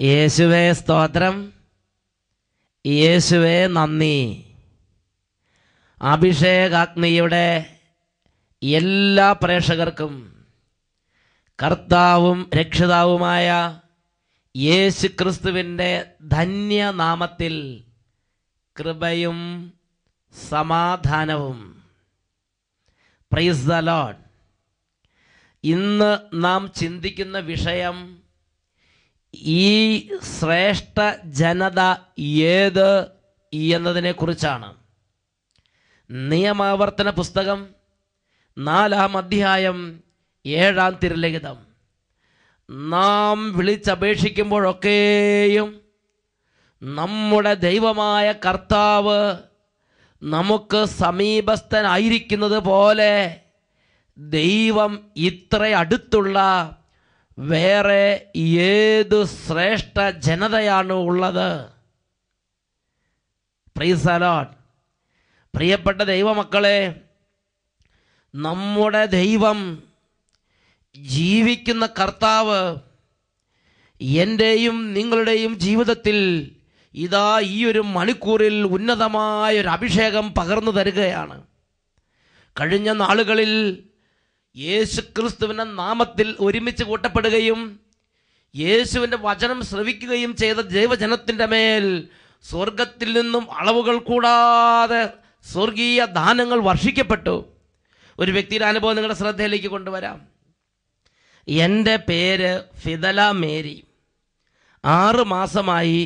യേശുവേ സ്തോത്രം, യേശുവേ നന്ദി. അഭിഷേകാഗ്നിയുടെ എല്ലാ പ്രേക്ഷകർക്കും കർത്താവും രക്ഷിതാവുമായ യേശു ക്രിസ്തുവിൻ്റെ ധന്യനാമത്തിൽ കൃപയും സമാധാനവും. Praise the Lord. ഇന്ന് നാം ചിന്തിക്കുന്ന വിഷയം ഈ ശ്രേഷ്ഠ ജനത ഏത് എന്നതിനെക്കുറിച്ചാണ്. നിയമാവർത്തന പുസ്തകം 4-ാം അധ്യായം 7-ാം തിരുലിഖിതം. നാം വിളിച്ചപേക്ഷിക്കുമ്പോഴൊക്കെയും നമ്മുടെ ദൈവമായ കർത്താവ് നമുക്ക് സമീപസ്ഥനായിരിക്കുന്നത് പോലെ ദൈവം ഇത്ര അടുത്തുള്ള വേറെ ഏത് ശ്രേഷ്ഠ ജനതയാണ് ഉള്ളത്? Praise the Lord. പ്രിയപ്പെട്ട ദൈവമക്കളെ, നമ്മുടെ ദൈവം, ജീവിക്കുന്ന കർത്താവ് എൻ്റെയും നിങ്ങളുടെയും ജീവിതത്തിൽ ഇതാ ഈ ഒരു മണിക്കൂറിൽ ഉന്നതമായൊരു അഭിഷേകം പകർന്നു തരികയാണ്. കഴിഞ്ഞ നാളുകളിൽ യേശുക്രിസ്തുവിൻ്റെ നാമത്തിൽ ഒരുമിച്ച് കൂട്ടപ്പെടുകയും യേശുവിൻ്റെ വചനം ശ്രവിക്കുകയും ചെയ്ത ദൈവജനത്തിൻ്റെ മേൽ സ്വർഗത്തിൽ നിന്നും അളവുകൾ കൂടാതെ സ്വർഗീയ ദാനങ്ങൾ വർഷിക്കപ്പെട്ടു. ഒരു വ്യക്തിയുടെ അനുഭവം നിങ്ങളുടെ ശ്രദ്ധയിലേക്ക് കൊണ്ടുവരാം. എൻ്റെ പേര് ഫിദല മേരി. 6 മാസമായി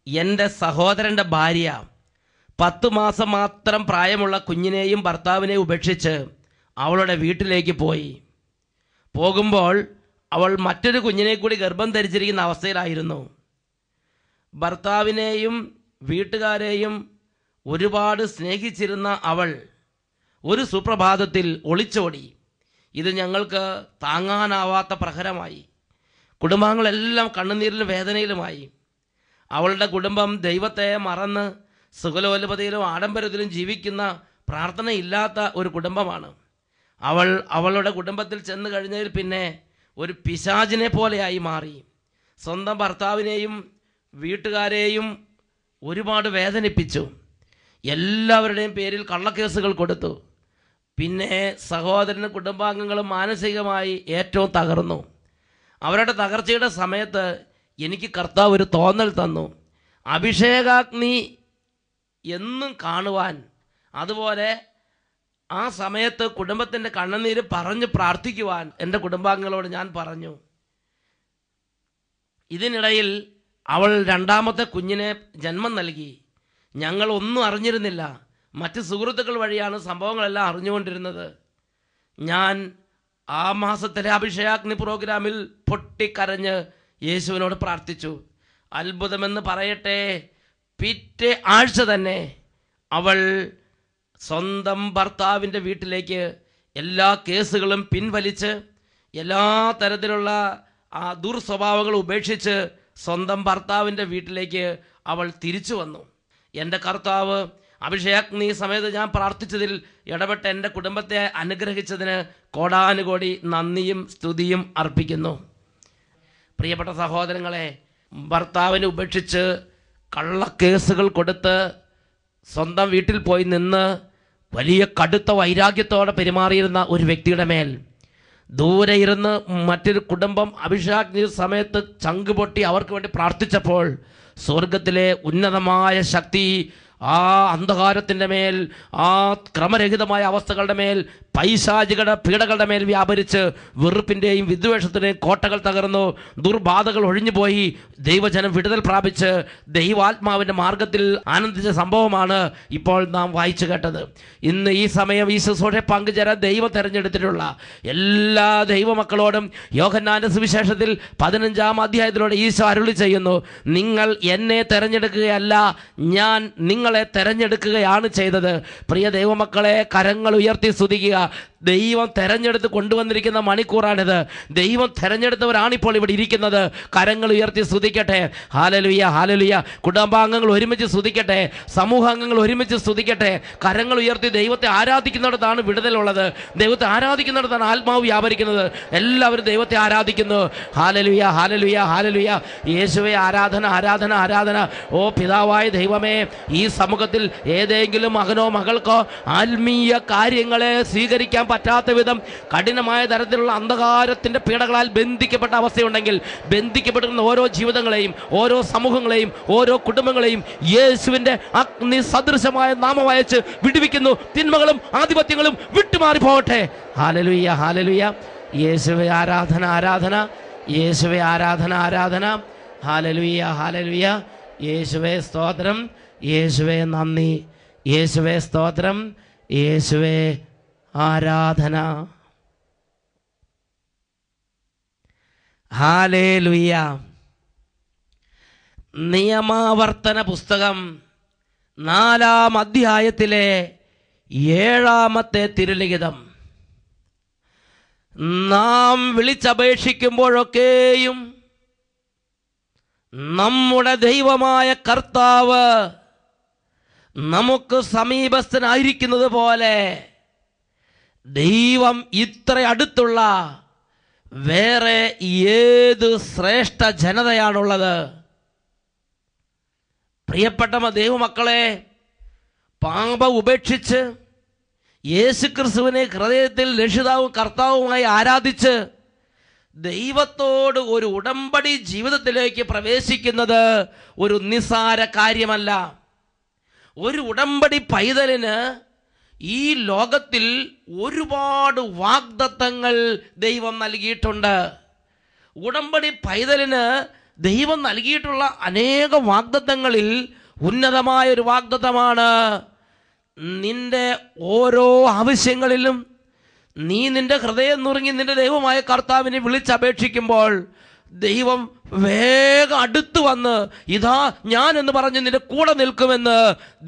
എൻ്റെ സഹോദരൻ്റെ ഭാര്യ 10 മാസം മാത്രം പ്രായമുള്ള കുഞ്ഞിനെയും ഭർത്താവിനെയും ഉപേക്ഷിച്ച് അവളുടെ വീട്ടിലേക്ക് പോയി. പോകുമ്പോൾ അവൾ മറ്റൊരു കുഞ്ഞിനെ കൂടി ഗർഭം ധരിച്ചിരിക്കുന്ന അവസ്ഥയിലായിരുന്നു. ഭർത്താവിനെയും വീട്ടുകാരെയും ഒരുപാട് സ്നേഹിച്ചിരുന്ന അവൾ ഒരു സുപ്രഭാതത്തിൽ ഒളിച്ചോടി. ഇത് ഞങ്ങൾക്ക് താങ്ങാനാവാത്ത പ്രഹരമായി. കുടുംബാംഗങ്ങളെല്ലാം കണ്ണുനീരിലും വേദനയിലുമായി. അവളുടെ കുടുംബം ദൈവത്തെ മറന്ന് സുഖലോലുപതയിലും ആഡംബരത്തിലും ജീവിക്കുന്ന പ്രാർത്ഥനയില്ലാത്ത ഒരു കുടുംബമാണ്. അവളുടെ കുടുംബത്തിൽ ചെന്ന് കഴിഞ്ഞതിൽ പിന്നെ ഒരു പിശാചിനെ പോലെയായി മാറി. സ്വന്തം ഭർത്താവിനെയും വീട്ടുകാരെയും ഒരുപാട് വേദനിപ്പിച്ചു. എല്ലാവരുടെയും പേരിൽ കള്ളക്കേസുകൾ കൊടുത്തു. പിന്നെ സഹോദരന് കുടുംബാംഗങ്ങളും മാനസികമായി ഏറ്റവും തകർന്നു. അവരുടെ തകർച്ചയുടെ സമയത്ത് എനിക്ക് കർത്താവ് ഒരു തോന്നൽ തന്നു. അഭിഷേകാഗ്നി എന്നും കാണുവാൻ, അതുപോലെ ആ സമയത്ത് കുടുംബത്തിൻ്റെ കണ്ണുനീര് പറഞ്ഞ് പ്രാർത്ഥിക്കുവാൻ എൻ്റെ കുടുംബാംഗങ്ങളോട് ഞാൻ പറഞ്ഞു. ഇതിനിടയിൽ അവൾ 2ാമത്തെ കുഞ്ഞിനെ ജന്മം നൽകി. ഞങ്ങൾ ഒന്നും അറിഞ്ഞിരുന്നില്ല. മറ്റ് സുഹൃത്തുക്കൾ വഴിയാണ് സംഭവങ്ങളെല്ലാം അറിഞ്ഞുകൊണ്ടിരുന്നത്. ഞാൻ ആ മാസത്തിലെ അഭിഷേകാഗ്നി പ്രോഗ്രാമിൽ പൊട്ടിക്കരഞ്ഞ് യേശുവിനോട് പ്രാർത്ഥിച്ചു. അത്ഭുതമെന്ന് പറയട്ടെ, പിറ്റേ ആഴ്ച തന്നെ അവൾ സ്വന്തം ഭർത്താവിൻ്റെ വീട്ടിലേക്ക് എല്ലാ കേസുകളും പിൻവലിച്ച് എല്ലാ തരത്തിലുള്ള ആ ദുർസ്വഭാവങ്ങൾ ഉപേക്ഷിച്ച് സ്വന്തം ഭർത്താവിൻ്റെ വീട്ടിലേക്ക് അവൾ തിരിച്ചു വന്നു. എൻ്റെ കർത്താവ് അഭിഷേകാഗ്നി സമയത്ത് ഞാൻ പ്രാർത്ഥിച്ചതിൽ ഇടപെട്ട് എൻ്റെ കുടുംബത്തെ അനുഗ്രഹിച്ചതിന് കോടാനുകോടി നന്ദിയും സ്തുതിയും അർപ്പിക്കുന്നു. പ്രിയപ്പെട്ട സഹോദരങ്ങളെ, ഭർത്താവിനെ ഉപേക്ഷിച്ച് കള്ളക്കേസുകൾ കൊടുത്ത് സ്വന്തം വീട്ടിൽ പോയി നിന്ന് വലിയ കടുത്ത വൈരാഗ്യത്തോടെ പെരുമാറിയിരുന്ന ഒരു വ്യക്തിയുടെ മേൽ ദൂരെ ഇരുന്ന് മറ്റൊരു കുടുംബം അഭിഷേകാഗ്നി സമയത്ത് ചങ്ക് പൊട്ടി അവർക്ക് വേണ്ടി പ്രാർത്ഥിച്ചപ്പോൾ സ്വർഗത്തിലെ ഉന്നതമായ ശക്തി ആ അന്ധകാരത്തിൻ്റെ മേൽ, ആ ക്രമരഹിതമായ അവസ്ഥകളുടെ മേൽ, പൈശാചികളുടെ പീഡകളുടെ മേൽ വ്യാപരിച്ച് വെറുപ്പിൻ്റെയും വിദ്വേഷത്തിൻ്റെയും കോട്ടകൾ തകർന്നു. ദുർബാധകൾ ഒഴിഞ്ഞുപോയി. ദൈവജനം വിടുതൽ പ്രാപിച്ച് ദൈവാത്മാവിൻ്റെ മാർഗത്തിൽ ആനന്ദിച്ച സംഭവമാണ് ഇപ്പോൾ നാം വായിച്ചു കേട്ടത്. ഇന്ന് ഈ സമയം ഈ ശുശ്രൂഷയെ പങ്കുചേരാൻ ദൈവം തിരഞ്ഞെടുത്തിട്ടുള്ള എല്ലാ ദൈവമക്കളോടും യോഹന്നാന്റെ സുവിശേഷത്തിൽ 15-ാം അധ്യായത്തിലൂടെ ഈശോ അരുളി ചെയ്യുന്നു, നിങ്ങൾ എന്നെ തിരഞ്ഞെടുക്കുകയല്ല, ഞാൻ നിങ്ങളെ തിരഞ്ഞെടുക്കുകയാണ് ചെയ്തത്. പ്രിയ ദൈവമക്കളെ, കരങ്ങൾ ഉയർത്തി സ്തുതിക്കുക. ദൈവം തെരഞ്ഞെടുത്ത് കൊണ്ടുവന്നിരിക്കുന്ന മണിക്കൂറാണിത്. ദൈവം തെരഞ്ഞെടുത്തവരാണിപ്പോൾ ഇവിടെ ഇരിക്കുന്നത്. കരങ്ങൾ ഉയർത്തി സ്തുതിക്കട്ടെ. Hallelujah, hallelujah. കുടുംബാംഗങ്ങൾ ഒരുമിച്ച് സ്തുതിക്കട്ടെ, സമൂഹാംഗങ്ങൾ ഒരുമിച്ച് സ്തുതിക്കട്ടെ. കരങ്ങൾ ഉയർത്തി ദൈവത്തെ ആരാധിക്കുന്നിടത്താണ് വിടുതലുള്ളത്. ദൈവത്തെ ആരാധിക്കുന്നിടത്താണ് ആത്മാവ് വ്യാപരിക്കുന്നത്. എല്ലാവരും ദൈവത്തെ ആരാധിക്കുന്നു. Hallelujah, hallelujah, hallelujah. യേശുവേ ആരാധന, ആരാധന, ആരാധന. ഓ പിതാവായ ദൈവമേ, ഈ സമൂഹത്തിൽ ഏതെങ്കിലും മകനോ മകൾക്കോ ആത്മീയ കാര്യങ്ങളെ സ്വീകരിക്കാൻ പറ്റാത്ത വിധം കഠിനമായ തരത്തിലുള്ള അന്ധകാരത്തിൻ്റെ പീഡകളാൽ ബന്ധിക്കപ്പെട്ട അവസ്ഥയുണ്ടെങ്കിൽ, ബന്ധിക്കപ്പെട്ടിരുന്ന ഓരോ ജീവിതങ്ങളെയും, ഓരോ സമൂഹങ്ങളെയും, ഓരോ കുടുംബങ്ങളെയും യേശുവിൻ്റെ അഗ്നി സദൃശമായ നാമം അയച്ച് വിടുവിക്കുന്നു. തിന്മകളും ആധിപത്യങ്ങളും വിട്ടുമാറി പോകട്ടെ. Hallelujah, hallelujah. യേശുവേ ആരാധന, ആരാധന. യേശുവേ ആരാധന, ആരാധന. Hallelujah, hallelujah. യേശുവേ സ്തോത്രം, യേശുവേ നന്ദി, യേശുവേ സ്തോത്രം, യേശുവേ ആരാധന. ഹല്ലേലൂയ. നിയമാവർത്തന പുസ്തകം 4-ാം അധ്യായത്തിലെ 7-ാമത്തെ തിരുലിഖിതം. നാം വിളിച്ചപേക്ഷിക്കുമ്പോഴൊക്കെയും നമ്മുടെ ദൈവമായ കർത്താവ് നമുക്ക് സമീപസ്ഥനായിരിക്കുന്നത് പോലെ ദൈവം ഇത്ര അടുത്തുള്ള വേറെ ഏത് ശ്രേഷ്ഠ ജനതയാണുള്ളത്? പ്രിയപ്പെട്ട ദൈവമക്കളെ, പാപം ഉപേക്ഷിച്ച് യേശുക്രിസ്തുവിനെ ഹൃദയത്തിൽ രക്ഷിതാവും കർത്താവുമായി ആരാധിച്ച് ദൈവത്തോട് ഒരു ഉടമ്പടി ജീവിതത്തിലേക്ക് പ്രവേശിക്കുന്നത് ഒരു നിസ്സാര കാര്യമല്ല. ഒരു ഉടമ്പടി പൈതലിന് ഈ ലോകത്തിൽ ഒരുപാട് വാഗ്ദത്തങ്ങൾ ദൈവം നൽകിയിട്ടുണ്ട്. ഉടമ്പടി പൈതലിന് ദൈവം നൽകിയിട്ടുള്ള അനേക വാഗ്ദത്തങ്ങളിൽ ഉന്നതമായൊരു വാഗ്ദത്തമാണ്, നിന്റെ ഓരോ ആവശ്യങ്ങളിലും നീ നിന്റെ ഹൃദയം നുറുങ്ങി നിന്റെ ദൈവമായ കർത്താവിനെ വിളിച്ചപേക്ഷിക്കുമ്പോൾ ദൈവം വേഗം അടുത്ത് വന്ന് ഇതാ ഞാൻ എന്ന് പറഞ്ഞ് നിന്റെ കൂടെ നിൽക്കുമെന്ന്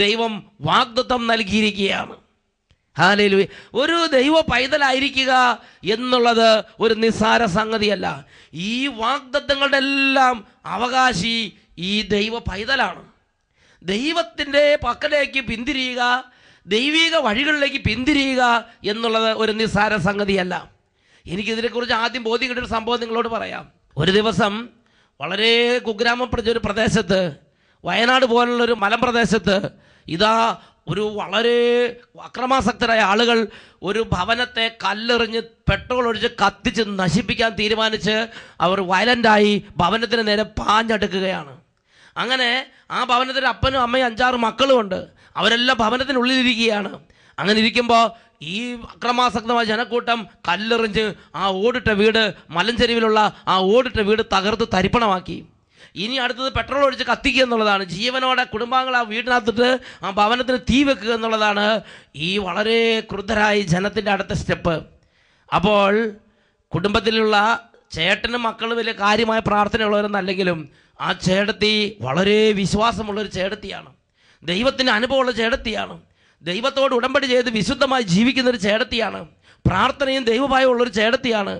ദൈവം വാഗ്ദത്തം നൽകിയിരിക്കുകയാണ്. ഹല്ലേലൂയ. ഒരു ദൈവ പൈതലായിരിക്കുക എന്നുള്ളത് ഒരു നിസ്സാര സംഗതിയല്ല. ഈ വാഗ്ദത്തങ്ങളുടെ എല്ലാം അവകാശി ഈ ദൈവ പൈതലാണ്. ദൈവത്തിൻ്റെ പക്കലേക്ക് പിന്തിരിയുക, ദൈവിക വഴികളിലേക്ക് പിന്തിരിയുക എന്നുള്ളത് ഒരു നിസ്സാര സംഗതിയല്ല. എനിക്കിതിനെക്കുറിച്ച് ആദ്യം ബോധ്യം കിട്ടിയൊരു സംഭവം നിങ്ങളോട് പറയാം. ഒരു ദിവസം വളരെ കുഗ്രാമം ഒരു പ്രദേശത്ത്, വയനാട് പോലുള്ളൊരു മലമ്പ്രദേശത്ത്, ഇതാ ഒരു വളരെ അക്രമാസക്തരായ ആളുകൾ ഒരു ഭവനത്തെ കല്ലെറിഞ്ഞ് പെട്രോൾ ഒഴിച്ച് കത്തിച്ച് നശിപ്പിക്കാൻ തീരുമാനിച്ച് അവർ വയലൻ്റായി ഭവനത്തിന് നേരെ പാഞ്ഞടുക്കുകയാണ്. അങ്ങനെ ആ ഭവനത്തിൽ അപ്പനും അമ്മയും 5-6 മക്കളുമുണ്ട്. അവരെല്ലാം ഭവനത്തിനുള്ളിലിരിക്കുകയാണ്. അങ്ങനെ ഇരിക്കുമ്പോൾ ഈ അക്രമാസക്തമായ ജനക്കൂട്ടം കല്ലെറിഞ്ഞ് ആ ഓടിട്ട വീട്, മലഞ്ചെരിവിലുള്ള ആ ഓടിട്ട വീട് തകർത്ത് തരിപ്പണമാക്കി. ഇനി അടുത്തത് പെട്രോൾ ഒഴിച്ച് കത്തിക്കുക എന്നുള്ളതാണ്. ജീവനോടെ കുടുംബാംഗങ്ങൾ ആ വീടിനകത്തിട്ട് ആ ഭവനത്തിന് തീ വെക്കുക എന്നുള്ളതാണ് ഈ വളരെ ക്രുദ്ധരായ ജനത്തിൻ്റെ അടുത്ത സ്റ്റെപ്പ്. അപ്പോൾ കുടുംബത്തിലുള്ള ചേട്ടനും മക്കളും വലിയ കാര്യമായ പ്രാർത്ഥനയുള്ളവരെന്നല്ലെങ്കിലും ആ ചേട്ടത്തി വളരെ വിശ്വാസമുള്ളൊരു ചേട്ടത്തിയാണ്. ദൈവത്തിന് അനുഭവമുള്ള ചേട്ടത്തിയാണ്. ദൈവത്തോട് ഉടമ്പടി ചെയ്ത് വിശുദ്ധമായി ജീവിക്കുന്നൊരു ചേട്ടത്തിയാണ്. പ്രാർത്ഥനയും ദൈവഭയമുള്ളൊരു ചേട്ടത്തിയാണ്.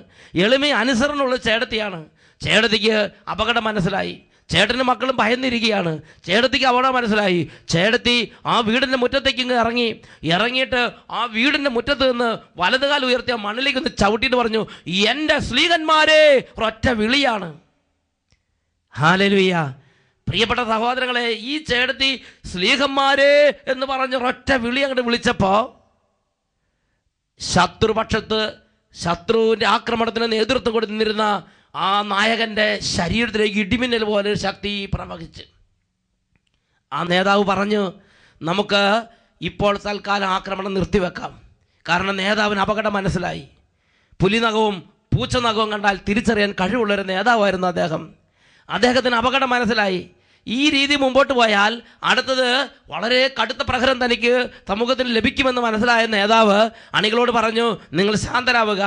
എളിമയും അനുസരണമുള്ള ചേട്ടത്തിയാണ്. ചേട്ടത്തിക്ക് അപകടം മനസ്സിലായി. ചേട്ടനും മക്കളും ഭയന്നിരിക്കുകയാണ്. ചേട്ടത്തിക്ക് അപകടം മനസ്സിലായി. ചേട്ടത്തി ആ വീടിൻ്റെ മുറ്റത്തേക്ക് ഇങ്ങ് ഇറങ്ങിയിട്ട് ആ വീടിൻ്റെ മുറ്റത്ത് നിന്ന് വലതുകാൽ ഉയർത്തിയ മണ്ണിലേക്ക് ഒന്ന് ചവിട്ടിയിട്ട് പറഞ്ഞു, എൻ്റെ സ്ലീഹന്മാരെ, ഒരൊറ്റ വിളിയാണ്. ഹല്ലേലൂയ. പ്രിയപ്പെട്ട സഹോദരങ്ങളെ, ഈ ചേട്ടത്തി സ്ലീഹന്മാരെ എന്ന് പറഞ്ഞ് ഒരൊറ്റ വിളി അങ്ങോട്ട് വിളിച്ചപ്പോൾ ശത്രുപക്ഷത്ത് ശത്രുവിൻ്റെ ആക്രമണത്തിന് നേതൃത്വം കൊടുത്തിരുന്ന ആ നായകൻ്റെ ശരീരത്തിലേക്ക് ഇടിമിന്നൽ പോലെ ഒരു ശക്തി പ്രവഹിച്ച് ആ നേതാവ് പറഞ്ഞു, നമുക്ക് ഇപ്പോൾ തൽക്കാലം ആക്രമണം നിർത്തിവെക്കാം. കാരണം നേതാവിന് അപകടം മനസ്സിലായി. പുലിനഖവും പൂച്ചനഖവും കണ്ടാൽ തിരിച്ചറിയാൻ കഴിവുള്ളൊരു നേതാവായിരുന്നു അദ്ദേഹം. അദ്ദേഹത്തിന് അപകടം മനസ്സിലായി. ഈ രീതി മുമ്പോട്ട് പോയാൽ അടുത്തത് വളരെ കടുത്ത പ്രഹരം തനിക്ക് സമൂഹത്തിന് ലഭിക്കുമെന്ന് മനസ്സിലായ നേതാവ് അണികളോട് പറഞ്ഞു, നിങ്ങൾ ശാന്തരാവുക.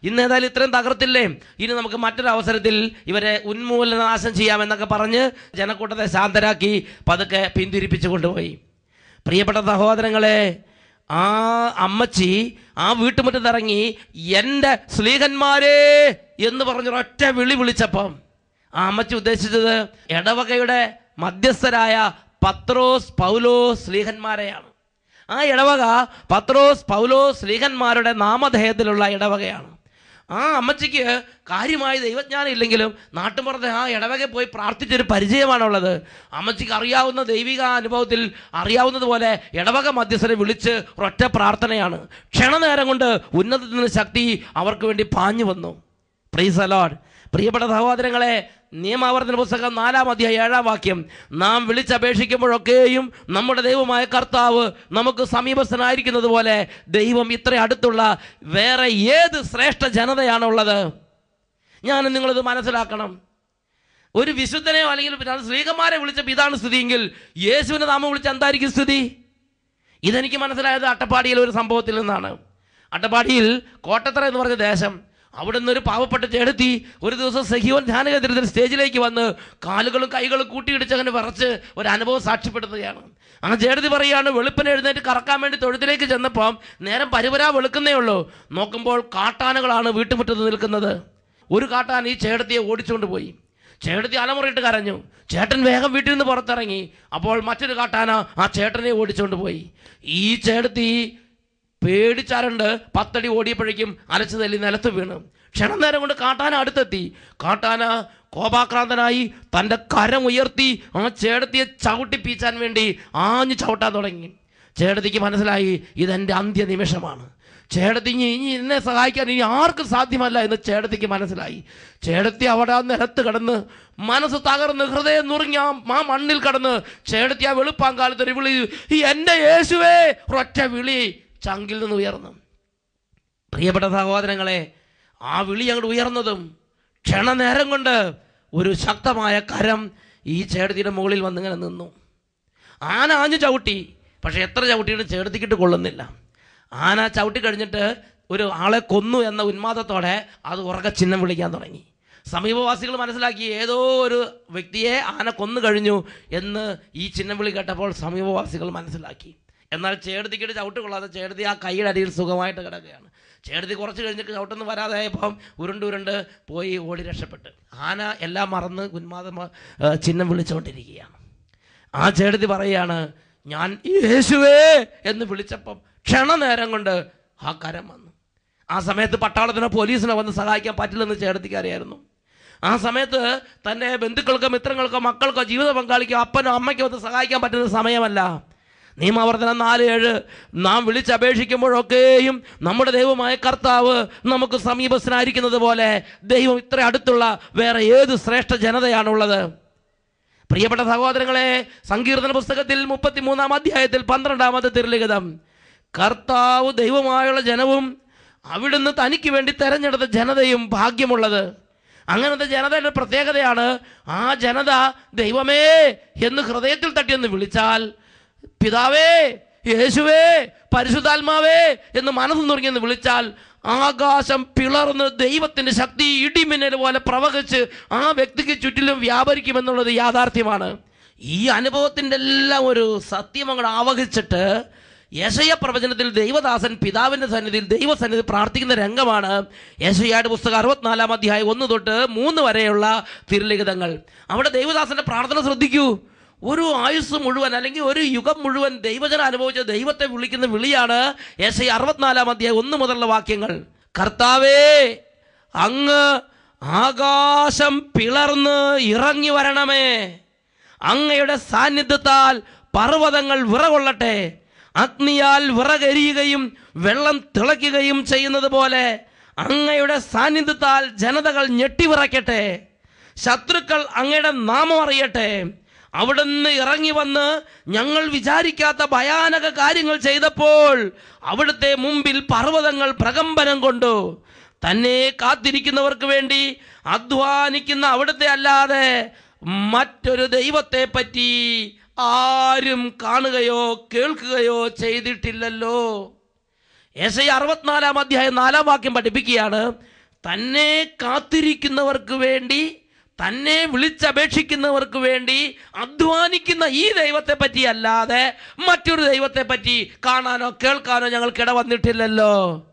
ഇന്ന് ഏതായാലും ഇത്രയും തകർത്തില്ലേ, ഇനി നമുക്ക് മറ്റൊരു അവസരത്തിൽ ഇവരെ ഉന്മൂലനാശം ചെയ്യാമെന്നൊക്കെ പറഞ്ഞ് ജനക്കൂട്ടത്തെ ശാന്തരാക്കി പതുക്കെ പിന്തിരിപ്പിച്ചു കൊണ്ടുപോയി. പ്രിയപ്പെട്ട സഹോദരങ്ങളെ, ആ അമ്മച്ചി ആ വീട്ടുമുറ്റത്തിറങ്ങി എൻ്റെ സ്ലീഹന്മാരേ എന്ന് പറഞ്ഞൊരൊറ്റ വിളി വിളിച്ചപ്പം ആ അമ്മച്ചി ഉദ്ദേശിച്ചത് ഇടവകയുടെ മധ്യസ്ഥരായ പത്രോസ് പൗലോസ് സ്ലീഹന്മാരെയാണ്. ആ ഇടവക പത്രോസ് പൗലോസ് സ്ലീഹന്മാരുടെ നാമധേയത്തിലുള്ള ഇടവകയാണ്. ആ അമ്മച്ചിക്ക് കാര്യമായി ദൈവജ്ഞാനം ഇല്ലെങ്കിലും നാട്ടുമ്പുറത്തെ ആ ഇടവകയിൽ പോയി പ്രാർത്ഥിച്ചൊരു പരിചയമാണുള്ളത്. അമ്മച്ചിക്ക് അറിയാവുന്ന ദൈവിക അനുഭവത്തിൽ അറിയാവുന്നതുപോലെ ഇടവക മധ്യസ്ഥരെ വിളിച്ച് ഒരൊറ്റ പ്രാർത്ഥനയാണ്. ക്ഷണനേരം കൊണ്ട് ഉന്നതത്തിന് ശക്തി അവർക്ക് വേണ്ടി പാഞ്ഞു വന്നു. Praise the Lord. പ്രിയപ്പെട്ട സഹോദരങ്ങളെ, നിയമാവർത്തന പുസ്തകം 4-ാം അധ്യായം 7-ാം വാക്യം, നാം വിളിച്ചപേക്ഷിക്കുമ്പോഴൊക്കെയും നമ്മുടെ ദൈവമായ കർത്താവ് നമുക്ക് സമീപസ്ഥനായിരിക്കുന്നത് പോലെ ദൈവം ഇത്ര അടുത്തുള്ള വേറെ ഏത് ശ്രേഷ്ഠ ജനതയാണുള്ളത്? ഞാൻ നിങ്ങളിത് മനസ്സിലാക്കണം. ഒരു വിശുദ്ധനെയോ അല്ലെങ്കിൽ സ്ത്രീകന്മാരെ വിളിച്ചപ്പോൾ ഇതാണ് സ്ഥിതിയെങ്കിൽ യേശുവിനെ നാമം വിളിച്ച എന്തായിരിക്കും സ്ഥിതി? ഇതെനിക്ക് മനസ്സിലായത് അട്ടപ്പാടിയിലെ ഒരു സംഭവത്തിൽ നിന്നാണ്. അട്ടപ്പാടിയിൽ കോട്ടത്തറ എന്ന് പറഞ്ഞ ദേശം, അവിടെ നിന്നൊരു പാവപ്പെട്ട ചേടത്തി ഒരു ദിവസം സഹിയോൻ ധ്യാനകേന്ദ്രത്തിൽ സ്റ്റേജിലേക്ക് വന്ന് കാലുകളും കൈകളും കൂട്ടിയിടിച്ച് അങ്ങനെ വിറച്ച് ഒരു അനുഭവം സാക്ഷ്യപ്പെടുത്തുകയാണ്. ആ ചേടത്തി പറയുകയാണ്, വെളുപ്പിന് എഴുന്നേറ്റ് കറക്കാൻ വേണ്ടി തൊഴുത്തിലേക്ക് ചെന്നപ്പം നേരം പരിവരാ വെളുക്കുന്നേ ഉള്ളൂ. നോക്കുമ്പോൾ കാട്ടാനകളാണ് വീട്ടുമുറ്റത്ത് നിൽക്കുന്നത്. ഒരു കാട്ടാൻ ഈ ചേടത്തിയെ ഓടിച്ചുകൊണ്ട് പോയി. ചേട്ടത്തി അലമുറയിട്ട് കരഞ്ഞു. ചേട്ടൻ വേഗം വീട്ടിൽ നിന്ന് പുറത്തിറങ്ങി. അപ്പോൾ മറ്റൊരു കാട്ടാന ആ ചേട്ടനെ ഓടിച്ചുകൊണ്ട് പോയി. ഈ ചേടത്തി പേടിച്ചാലുണ്ട് 10 അടി ഓടിയപ്പോഴേക്കും അലച്ചു തല്ലി നിലത്ത് വീണ്. ക്ഷണനേരം കൊണ്ട് കാട്ടാന അടുത്തെത്തി. കാട്ടാന കോപാക്രാന്തനായി തൻ്റെ കരം ഉയർത്തി ആ ചേടത്തിയെ ചവിട്ടിപ്പീച്ചാൻ വേണ്ടി ആഞ്ഞു ചവിട്ടാൻ തുടങ്ങി. ചേടത്തിക്ക് മനസ്സിലായി ഇതെൻ്റെ അന്ത്യ നിമിഷമാണ്. ചേടത്തി ഇനി എന്നെ സഹായിക്കാൻ ഇനി ആർക്കും സാധ്യമല്ല എന്ന് ചേടത്തിക്ക് മനസ്സിലായി. ചേടത്തി അവിടെ ആ നിലത്ത് കിടന്ന് മനസ്സ് തകർന്ന് ഹൃദയം നുറുങ്ങി ആ മണ്ണിൽ കിടന്ന് ചേടത്തി ആ വെളുപ്പാങ്കാലത്തൊരു വിളി, എൻ്റെ യേശുവേ, ഒരൊറ്റ വിളി ചങ്കിൽ നിന്ന് ഉയർന്നു. പ്രിയപ്പെട്ട സഹോദരങ്ങളെ, ആ വിളി അങ്ങോട്ട് ഉയർന്നതും ക്ഷണനേരം കൊണ്ട് ഒരു ശക്തമായ കരം ഈ ചേടത്തിയുടെ മുകളിൽ വന്നിങ്ങനെ നിന്നു. ആന ആഞ്ഞു ചവിട്ടി. പക്ഷെ എത്ര ചവിട്ടിയിട്ട് ചേടത്തിക്കിട്ട് കൊള്ളുന്നില്ല. ആന ചവിട്ടി കഴിഞ്ഞിട്ട് ഒരു ആളെ കൊന്നു എന്ന ഉന്മാദത്തോടെ അത് ഉറക്കെ ചിഹ്നം വിളിക്കാൻ തുടങ്ങി. സമീപവാസികൾ മനസ്സിലാക്കി ഏതോ ഒരു വ്യക്തിയെ ആന കൊന്നു കഴിഞ്ഞു എന്ന് ഈ ചിഹ്നം വിളി കേട്ടപ്പോൾ സമീപവാസികൾ മനസ്സിലാക്കി. എന്നാൽ ചേടത്തിക്കിട്ട് ചവിട്ട് കൊള്ളാതെ ചേടത്തി ആ കൈയുടെ അടിയിൽ സുഖമായിട്ട് കിടക്കുകയാണ്. ചേടത്തി കുറച്ച് കഴിഞ്ഞിട്ട് ചവിട്ടൊന്നും വരാതായപ്പം ഉരുണ്ട് പോയി ഓടി രക്ഷപ്പെട്ട്. ആന എല്ലാം മറന്ന് ഉന്മാദം ചിഹ്നം വിളിച്ചുകൊണ്ടിരിക്കുകയാണ്. ആ ചേടത്തി പറയുകയാണ്, ഞാൻ യേശുവേ എന്ന് വിളിച്ചപ്പം ക്ഷണനേരം കൊണ്ട് ആ കരം വന്നു. ആ സമയത്ത് പട്ടാളത്തിനോ പോലീസിനോ വന്ന് സഹായിക്കാൻ പറ്റില്ലെന്ന് ചേടത്തിക്ക് അറിയായിരുന്നു. ആ സമയത്ത് തൻ്റെ ബന്ധുക്കൾക്കോ മിത്രങ്ങൾക്കോ മക്കൾക്കോ ജീവിത പങ്കാളിക്കോ അപ്പനോ അമ്മയ്ക്കോ വന്ന് സഹായിക്കാൻ പറ്റുന്ന സമയമല്ല. നിയമാവർത്തനം 4:7, നാം വിളിച്ചപേക്ഷിക്കുമ്പോഴൊക്കെയും നമ്മുടെ ദൈവമായ കർത്താവ് നമുക്ക് സമീപസ്ഥനായിരിക്കുന്നത് പോലെ ദൈവം ഇത്ര അടുത്തുള്ള വേറെ ഏത് ശ്രേഷ്ഠ ജനതയാണുള്ളത്? പ്രിയപ്പെട്ട സഹോദരങ്ങളെ, സങ്കീർത്തന പുസ്തകത്തിൽ 33-ാം അധ്യായത്തിൽ 12-ാമത്തെ തിരുലിഖിതം, കർത്താവ് ദൈവമായുള്ള ജനവും അവിടുന്ന് തനിക്ക് വേണ്ടി തെരഞ്ഞെടുത്ത ജനതയും ഭാഗ്യമുള്ളത്. അങ്ങനത്തെ ജനതയുടെ പ്രത്യേകതയാണ്, ആ ജനത ദൈവമേ എന്ന് ഹൃദയത്തിൽ തട്ടിയെന്ന് വിളിച്ചാൽ, പിതാവേ, യേശുവേ, പരിശുദ്ധാത്മാവേ എന്ന് മനസ്സ് നുറുങ്ങിയെന്ന് വിളിച്ചാൽ ആകാശം പിളർന്ന് ദൈവത്തിൻ്റെ ശക്തി ഇടിമിന്നൽ പോലെ പ്രവഹിച്ച് ആ വ്യക്തിക്ക് ചുറ്റിലും വ്യാപരിക്കുമെന്നുള്ളത് യാഥാർത്ഥ്യമാണ്. ഈ അനുഭവത്തിൻ്റെ എല്ലാം ഒരു സത്യം അങ്ങോട്ട് ആവഹിച്ചിട്ട് യെശയ്യാ പ്രവചനത്തിൽ ദൈവദാസൻ പിതാവിൻ്റെ സന്നിധിയിൽ ദൈവസന്നിധി പ്രാർത്ഥിക്കുന്ന രംഗമാണ് യെശയ്യായുടെ പുസ്തകം 64-ാം അധ്യായം 1 തൊട്ട് 3 വരെയുള്ള തിരുലിഖിതങ്ങൾ. അവിടെ ദൈവദാസന്റെ പ്രാർത്ഥന ശ്രദ്ധിക്കൂ. ഒരു ആയുസ് മുഴുവൻ അല്ലെങ്കിൽ ഒരു യുഗം മുഴുവൻ ദൈവജനം അനുഭവിച്ച ദൈവത്തെ വിളിക്കുന്ന വിളിയാണ് യെശയ്യാ 64-ാം അധ്യായം 1 മുതലുള്ള വാക്യങ്ങൾ. കർത്താവേ, അങ്ങ് ആകാശം പിളർന്ന് ഇറങ്ങി വരണമേ. അങ്ങയുടെ സാന്നിധ്യത്താൽ പർവ്വതങ്ങൾ വിറകൊള്ളട്ടെ. അഗ്നിയാൽ വിറകരിയുകയും വെള്ളം തിളയ്ക്കുകയും ചെയ്യുന്നത് പോലെ അങ്ങയുടെ സാന്നിധ്യത്താൽ ജനതകൾ ഞെട്ടിവിറയ്ക്കട്ടെ. ശത്രുക്കൾ അങ്ങയുടെ നാമം അറിയട്ടെ. അവിടുന്ന് ഇറങ്ങി വന്ന് ഞങ്ങൾ വിചാരിക്കാത്ത ഭയാനക കാര്യങ്ങൾ ചെയ്തപ്പോൾ അവിടുത്തെ മുമ്പിൽ പർവ്വതങ്ങൾ പ്രകമ്പനം കൊണ്ടു. തന്നെ കാത്തിരിക്കുന്നവർക്ക് വേണ്ടി അധ്വാനിക്കുന്ന അവിടുത്തെ അല്ലാതെ മറ്റൊരു ദൈവത്തെ പറ്റി ആരും കാണുകയോ കേൾക്കുകയോ ചെയ്തിട്ടില്ലല്ലോ. യെശയ്യാ 64-ാം അധ്യായം 4-ാം വാക്യം പഠിപ്പിക്കുകയാണ്, തന്നെ കാത്തിരിക്കുന്നവർക്ക് വേണ്ടി തന്നെ വിളിച്ചപേക്ഷിക്കുന്നവർക്ക് വേണ്ടി അധ്വാനിക്കുന്ന ഈ ദൈവത്തെ പറ്റി അല്ലാതെ മറ്റൊരു ദൈവത്തെ പറ്റി കാണാനോ കേൾക്കാനോ ഞങ്ങൾക്കിട വന്നിട്ടില്ലല്ലോ.